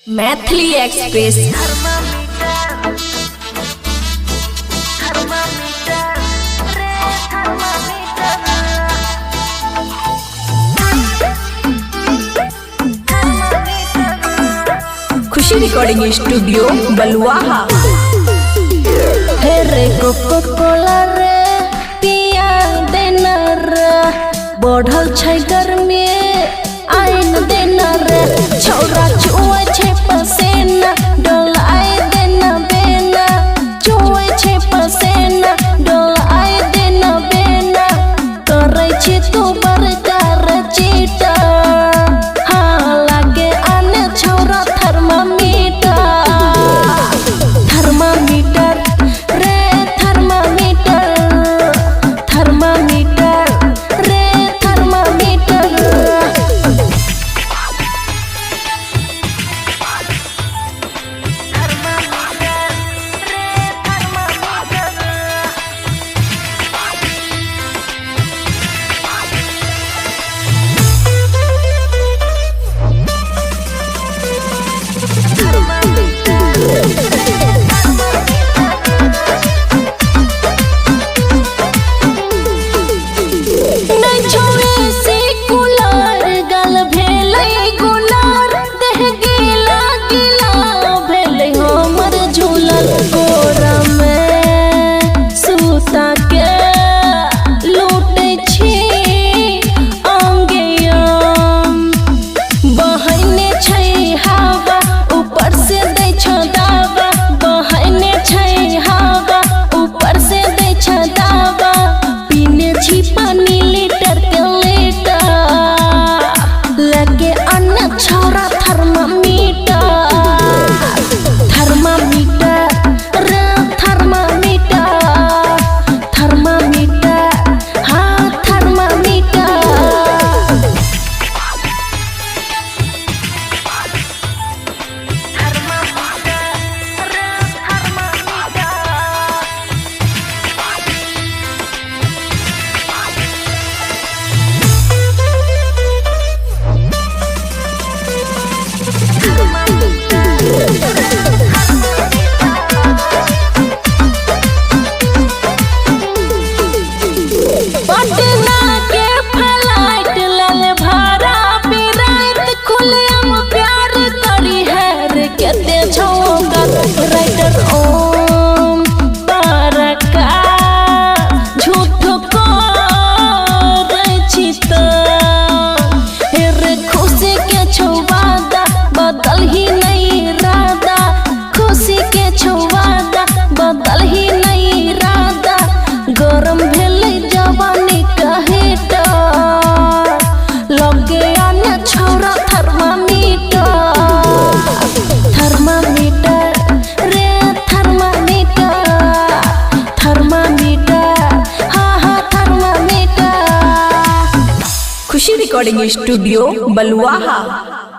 Maithili express. खुशी recording studio बलुआहा। हे रे cocoa कोला रे पिया देना रे, बढ़ल छै गर्मी आइन देना रे, छौरा चुए छै पसेना डोलाए देना बेना, चुए छै पसेना डोलाए देना बेना, करे छी तू बड़का रचीटा, हाँ लागे आने छौरा थर्मामीटर थर्मामीटर रे थर्मामीटर थर्मामीटर रे थर्मामीटर। खुशी रिकॉर्डिंग स्टूडियो बलुआहा।